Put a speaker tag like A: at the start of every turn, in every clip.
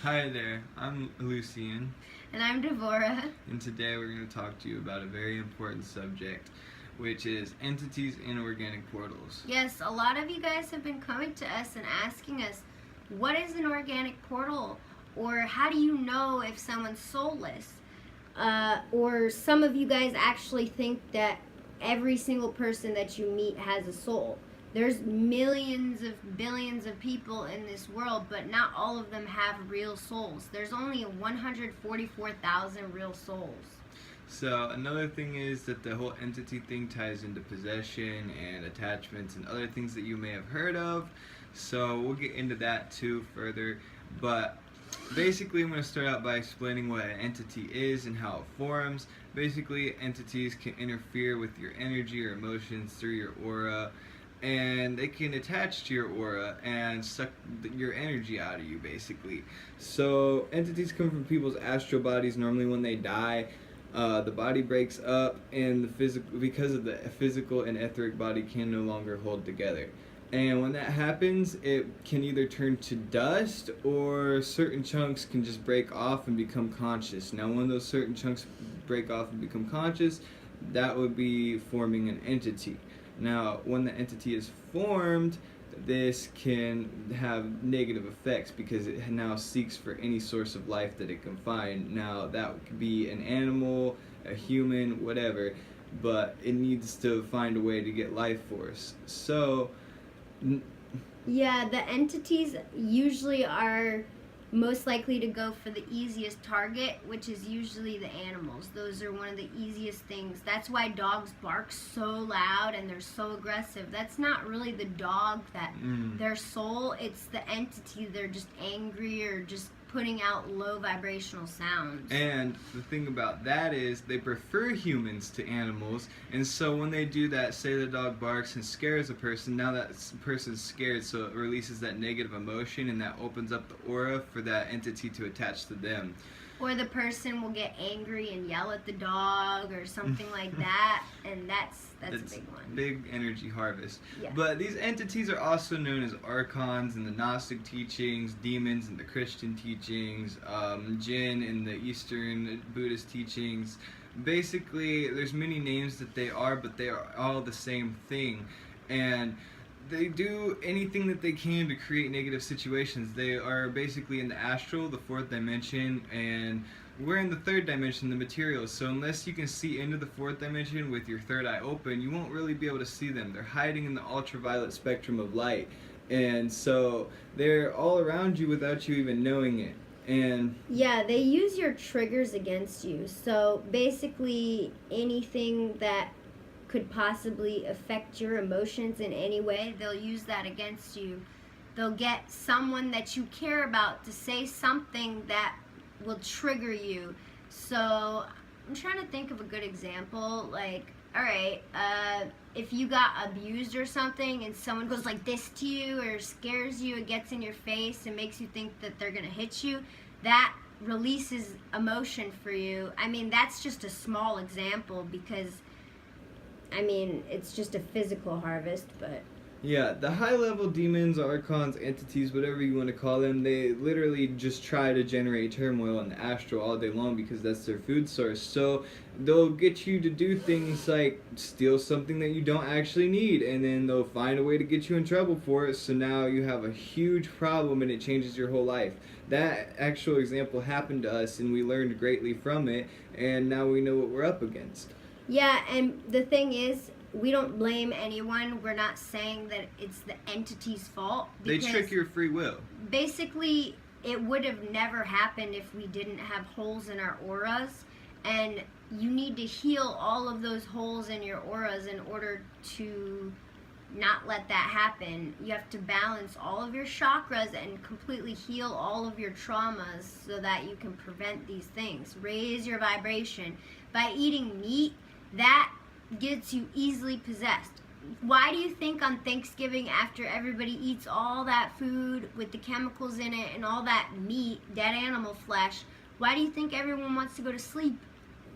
A: Hi there, I'm Lucian,
B: And I'm Divora.
A: and today we're going to talk to you about a very important subject, which is entities in organic portals.
B: Yes, a lot of you guys have been coming to us and asking us, what is an organic portal? Or how do you know if someone's soulless? Or some of you guys actually think that every single person that you meet has a soul. There's millions of billions of people in this world, but not all of them have real souls. There's only 144,000 real souls.
A: So, another thing is that the whole entity thing ties into possession and attachments and other things that you may have heard of. So, we'll get into that too further. But basically, I'm going to start out by explaining what an entity is and how it forms. Basically, entities can interfere with your energy or emotions through your aura, and they can attach to your aura and suck your energy out of you, basically. So, entities come from people's astral bodies normally when they die. The body breaks up, and because of the physical and etheric body can no longer hold together. And when that happens, it can either turn to dust or certain chunks can just break off and become conscious. Now, when those certain chunks break off and become conscious, that would be forming an entity. Now, when the entity is formed, this can have negative effects because it now seeks for any source of life that it can find. Now, that could be an animal, a human, whatever, but it needs to find a way to get life force. So,
B: Yeah, the entities usually are most likely to go for the easiest target, which is usually the animals. Those are one of the easiest things. That's why dogs bark so loud and they're so aggressive. That's not really the dog that their soul, it's the entity. They're just angry or just putting out low vibrational sounds.
A: And the thing about that is they prefer humans to animals, and so when they do that, say the dog barks and scares a person, now that person's scared, so it releases that negative emotion and that opens up the aura for that entity to attach to them.
B: Or the person will get angry and yell at the dog or something like that, and that's a big one.
A: Big energy harvest.
B: Yeah.
A: But these entities are also known as archons in the Gnostic teachings, demons in the Christian teachings, jinn in the Eastern Buddhist teachings. Basically, there's many names that they are, but they are all the same thing. And they do anything that they can to create negative situations. They are basically in the astral, the fourth dimension, and we're in the third dimension, the material. So unless you can see into the fourth dimension with your third eye open, you won't really be able to see them. They're hiding in the ultraviolet spectrum of light. And so they're all around you without you even knowing it. And
B: yeah, they use your triggers against you. So basically anything that could possibly affect your emotions in any way, they'll use that against you. They'll get someone that you care about to say something that will trigger you. So I'm trying to think of a good example. Like, all right, if you got abused or something and someone goes like this to you or scares you, it gets in your face and makes you think that they're gonna hit you, that releases emotion for you. I mean, that's just a small example because it's just a physical harvest, but
A: yeah, the high-level demons, archons, entities, whatever you want to call them, they literally just try to generate turmoil in the astral all day long because that's their food source. So they'll get you to do things like steal something that you don't actually need, and then they'll find a way to get you in trouble for it, so now you have a huge problem and it changes your whole life. That actual example happened to us and we learned greatly from it, and now we know what we're up against.
B: yeah, and the thing is, we don't blame anyone. We're not saying that it's the entity's fault.
A: They trick your free will.
B: Basically, it would have never happened if we didn't have holes in our auras, and you need to heal all of those holes in your auras in order to not let that happen. You have to balance all of your chakras and completely heal all of your traumas so that you can prevent these things. Raise your vibration. By eating meat, that gets you easily possessed. Why do you think on Thanksgiving, after everybody eats all that food with the chemicals in it and all that meat, dead animal flesh, why do you think everyone wants to go to sleep?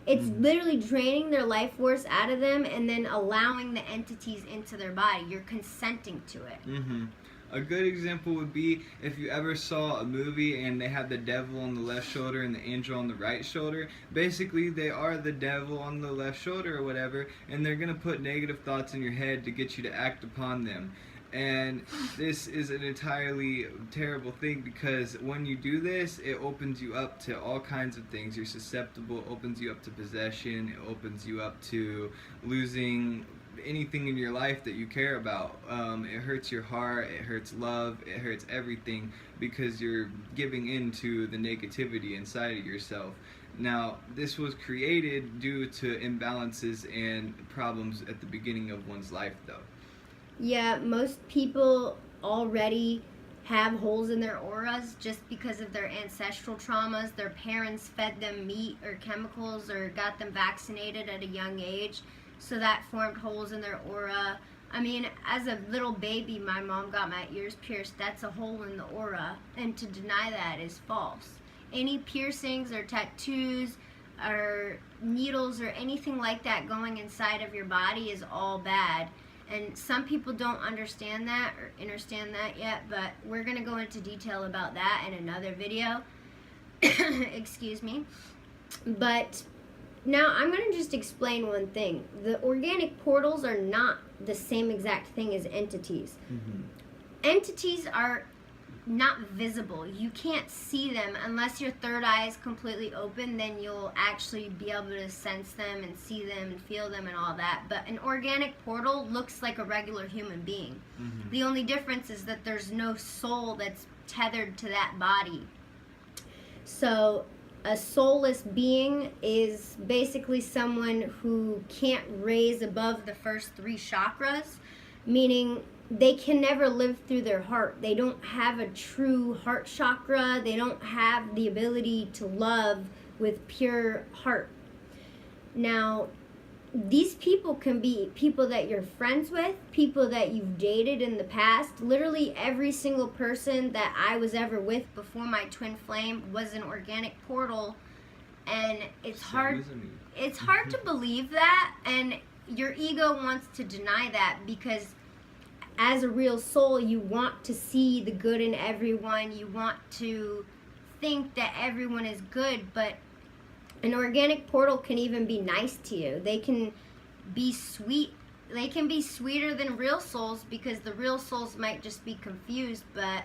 B: It's literally draining their life force out of them and then allowing the entities into their body. You're consenting to it.
A: A good example would be if you ever saw a movie and they had the devil on the left shoulder and the angel on the right shoulder. Basically, they are the devil on the left shoulder or whatever, and they're going to put negative thoughts in your head to get you to act upon them. And this is an entirely terrible thing, because when you do this, it opens you up to all kinds of things. You're susceptible, it opens you up to possession, it opens you up to losing anything in your life that you care about. It hurts your heart, it hurts love, it hurts everything, because you're giving in to the negativity inside of yourself. Now, this was created due to imbalances and problems at the beginning of one's life, though.
B: Yeah, most people already have holes in their auras just because of their ancestral traumas. Their parents fed them meat or chemicals or got them vaccinated at a young age, so that formed holes in their aura. I mean, as a little baby, my mom got my ears pierced. That's a hole in the aura, and to deny that is false. Any piercings or tattoos or needles or anything like that going inside of your body is all bad. And some people don't understand that or understand that yet, but we're going to go into detail about that in another video. Excuse me. But now I'm going to just explain one thing. The organic portals are not the same exact thing as entities.
A: Mm-hmm.
B: Entities are not visible. You can't see them unless your third eye is completely open. Then you'll actually be able to sense them and see them and feel them and all that. But an organic portal looks like a regular human being.
A: Mm-hmm.
B: The only difference is that there's no soul that's tethered to that body. So a soulless being is basically someone who can't raise above the first 3 chakras, meaning they can never live through their heart. They don't have a true heart chakra. They don't have the ability to love with pure heart. Now, these people can be people that you're friends with, people that you've dated in the past. Literally every single person that I was ever with before my twin flame was an organic portal, and it's hard to believe that, and your ego wants to deny that, because as a real soul, you want to see the good in everyone. You want to think that everyone is good, but an organic portal can even be nice to you. They can be sweet. They can be sweeter than real souls, because the real souls might just be confused, but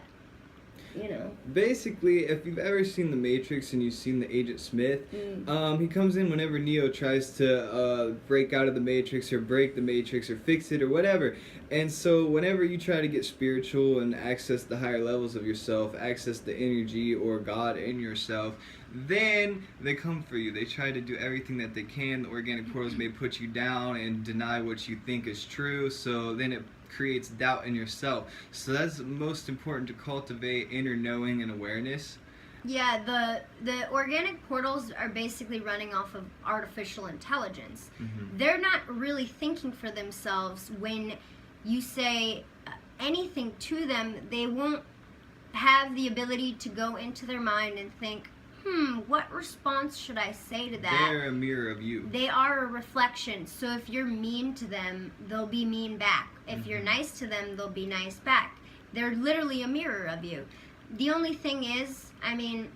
B: you know.
A: Basically, if you've ever seen The Matrix and you've seen the Agent Smith, he comes in whenever Neo tries to break out of the Matrix or break the Matrix or fix it or whatever. And so whenever you try to get spiritual and access the higher levels of yourself, access the energy or God in yourself, then they come for you. They try to do everything that they can. The organic portals may put you down and deny what you think is true, so then it creates doubt in yourself. So that's most important, to cultivate inner knowing and awareness.
B: Yeah, the organic portals are basically running off of artificial intelligence.
A: Mm-hmm.
B: They're not really thinking for themselves. When you say anything to them, they won't have the ability to go into their mind and think, what response should I say to that?
A: They're a mirror of you.
B: They are a reflection. So if you're mean to them, they'll be mean back. If you're nice to them, they'll be nice back. They're literally a mirror of you. The only thing is, I mean,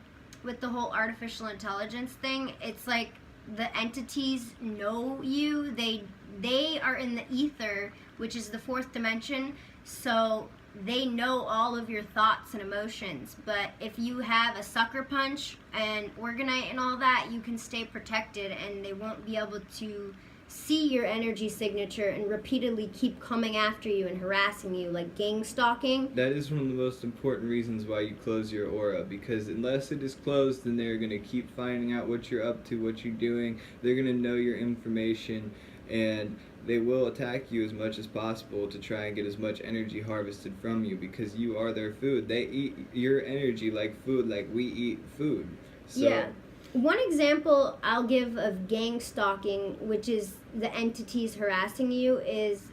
B: with the whole artificial intelligence thing, it's like the entities know you. They are in the ether, which is the 4th dimension. So they know all of your thoughts and emotions. But if you have a sucker punch and organite and all that, you can stay protected, and they won't be able to see your energy signature and repeatedly keep coming after you and harassing you, like gang stalking.
A: That is one of the most important reasons why you close your aura, because unless it is closed, then they're going to keep finding out what you're up to, what you're doing. They're going to know your information, and they will attack you as much as possible to try and get as much energy harvested from you, because you are their food. They eat your energy like food, like we eat food. So,
B: yeah. One example I'll give of gang stalking, which is the entities harassing you, is,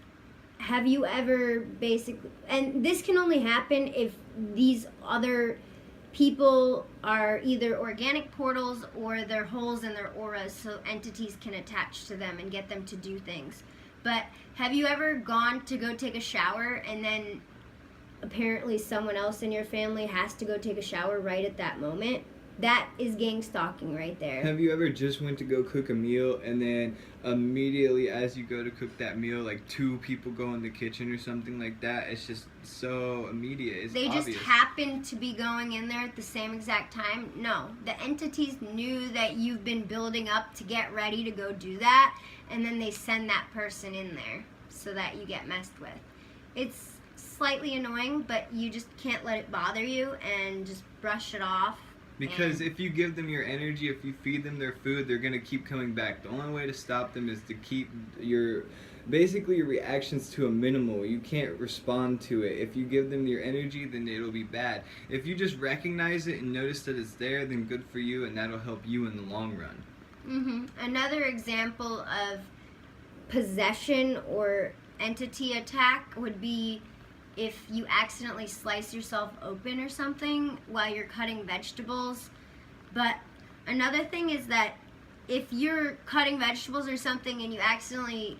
B: have you ever basically, and this can only happen if these other people are either organic portals or they're holes in their auras, so entities can attach to them and get them to do things. But have you ever gone to go take a shower and then apparently someone else in your family has to go take a shower right at that moment. That is gang stalking right there.
A: Have you ever just went to go cook a meal and then immediately as you go to cook that meal, like 2 people go in the kitchen or something like that? It's just so immediate. It's
B: they
A: obvious.
B: just happen to be going in there at the same exact time. No, the entities knew that you've been building up to get ready to go do that, and then they send that person in there so that you get messed with. It's slightly annoying, but you just can't let it bother you and just brush it off.
A: Because if you give them your energy, if you feed them their food, they're going to keep coming back. The only way to stop them is to keep your reactions to a minimal. You can't respond to it. If you give them your energy, then it'll be bad. If you just recognize it and notice that it's there, then good for you, and that'll help you in the long run.
B: Another example of possession or entity attack would be if you accidentally slice yourself open or something while you're cutting vegetables. But another thing is that if you're cutting vegetables or something and you accidentally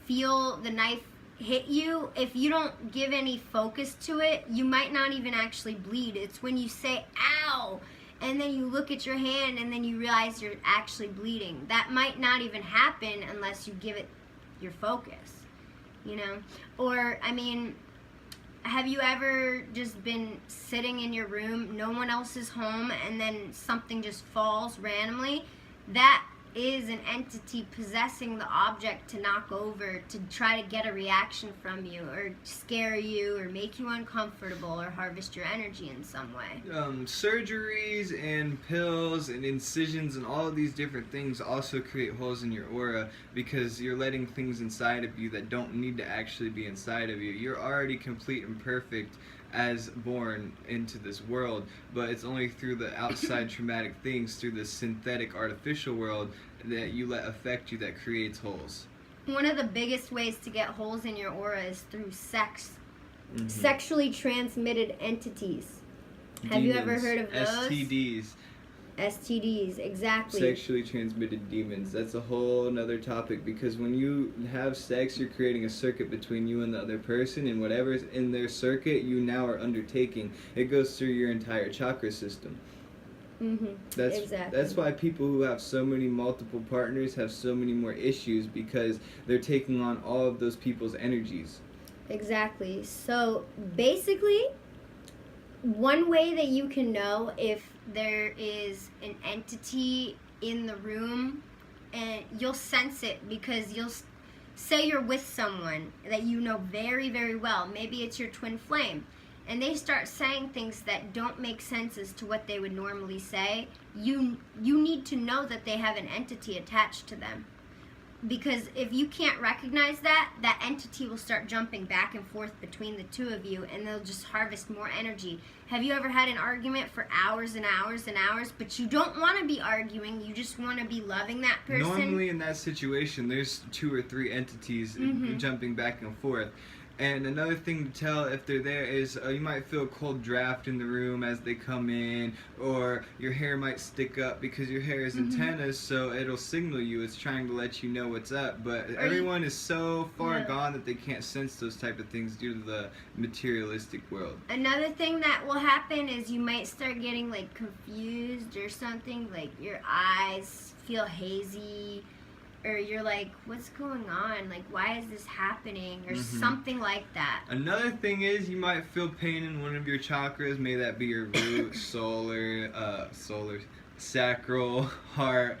B: feel the knife hit you, if you don't give any focus to it, you might not even actually bleed. It's when you say ow and then you look at your hand and then you realize you're actually bleeding. That might not even happen unless you give it your focus, you know? Or, I mean, have you ever just been sitting in your room, no one else is home, and then something just falls randomly? That is an entity possessing the object to knock over, to try to get a reaction from you, or scare you, or make you uncomfortable, or harvest your energy in some way.
A: Surgeries and pills and incisions and all of these different things also create holes in your aura because you're letting things inside of you that don't need to actually be inside of you. You're already complete and perfect as born into this world, but it's only through the outside traumatic things, through the synthetic artificial world that you let affect you, that creates holes.
B: One of the biggest ways to get holes in your aura is through sex. Sexually transmitted entities. Have you ever heard of those? STDs, exactly.
A: Sexually transmitted demons. That's a whole nother topic, because when you have sex, you're creating a circuit between you and the other person, and whatever's in their circuit, you now are undertaking. It goes through your entire chakra system.
B: Exactly.
A: That's why people who have so many multiple partners have so many more issues, because they're taking on all of those people's energies.
B: Exactly. So basically, one way that you can know if there is an entity in the room, and you'll sense it because you'll say you're with someone that you know very, very well. Maybe it's your twin flame, and they start saying things that don't make sense as to what they would normally say. You need to know that they have an entity attached to them. Because if you can't recognize that, that entity will start jumping back and forth between the two of you, and they'll just harvest more energy. Have you ever had an argument for hours and hours and hours, but you don't want to be arguing, you just want to be loving that person?
A: Normally in that situation, there's 2 or 3 entities jumping back and forth. And another thing to tell if they're there is you might feel a cold draft in the room as they come in, or your hair might stick up because your hair is antennas, so it'll signal you. It's trying to let you know what's up. But everyone is so far gone that they can't sense those type of things due to the materialistic world.
B: Another thing that will happen is you might start getting like confused or something, like your eyes feel hazy, or you're like, what's going on? Like, why is this happening? Or something like that.
A: Another thing is you might feel pain in one of your chakras. May that be your root, solar, sacral, heart,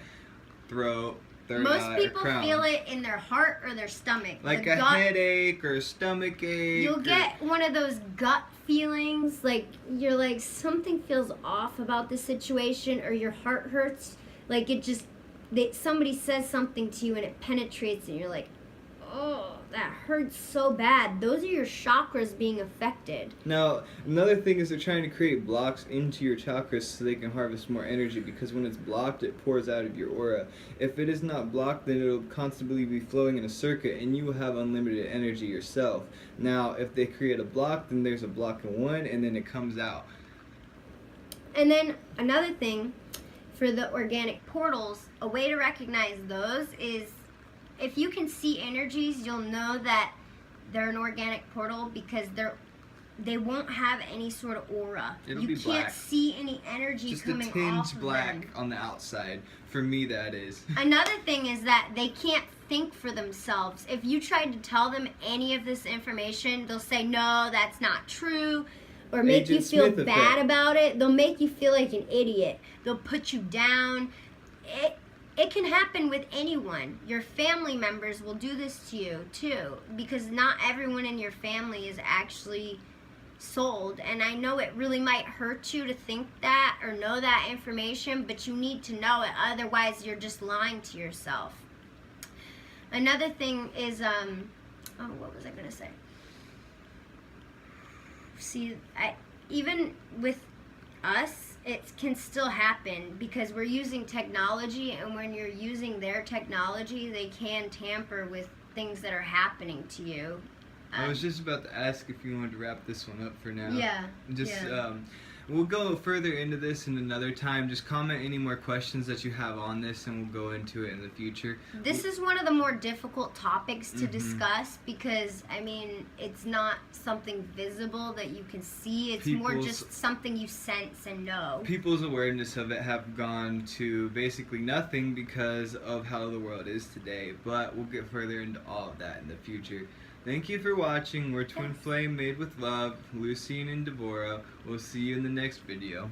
A: throat, third eye,
B: Most people
A: crown.
B: feel it in their heart or their stomach.
A: Like
B: the
A: a
B: gut,
A: headache or a stomach ache.
B: You'll get one of those gut feelings, like you're like, something feels off about the situation, or your heart hurts. Like it just... somebody says something to you and it penetrates and you're like, oh, that hurts so bad. Those are your chakras being affected.
A: Now, another thing is they're trying to create blocks into your chakras so they can harvest more energy, because when it's blocked, it pours out of your aura. If it is not blocked, then it'll constantly be flowing in a circuit and you will have unlimited energy yourself. Now, if they create a block, then there's a block in one and then it comes out.
B: And then another thing, for the organic portals, a way to recognize those is if you can see energies, you'll know that they're an organic portal, because they won't have any sort of aura.
A: It'll
B: you
A: be
B: can't
A: black.
B: see any energy
A: Just
B: coming
A: a tinge
B: off of
A: black
B: them.
A: on the outside. For me, that is.
B: Another thing is that they can't think for themselves. If you tried to tell them any of this information, they'll say, no, that's not true, or make
A: Agent
B: you feel
A: Smith
B: bad
A: effect.
B: about it. They'll make you feel like an idiot. They'll put you down. It can happen with anyone. Your family members will do this to you too, because not everyone in your family is actually sold. And I know it really might hurt you to think that or know that information, but you need to know it, otherwise you're just lying to yourself. Another thing is what was I gonna say? See, even with us, it can still happen because we're using technology, and when you're using their technology, they can tamper with things that are happening to you.
A: I was just about to ask if you wanted to wrap this one up for now.
B: Yeah.
A: We'll go further into this in another time. Just comment any more questions that you have on this, and we'll go into it in the future.
B: This is one of the more difficult topics to discuss because, I mean, it's not something visible that you can see. It's more just something you sense and know.
A: People's awareness of it have gone to basically nothing because of how the world is today. But we'll get further into all of that in the future. Thank you for watching. We're Twin Flame Made with Love, Lucie and Divora. We'll see you in the next video.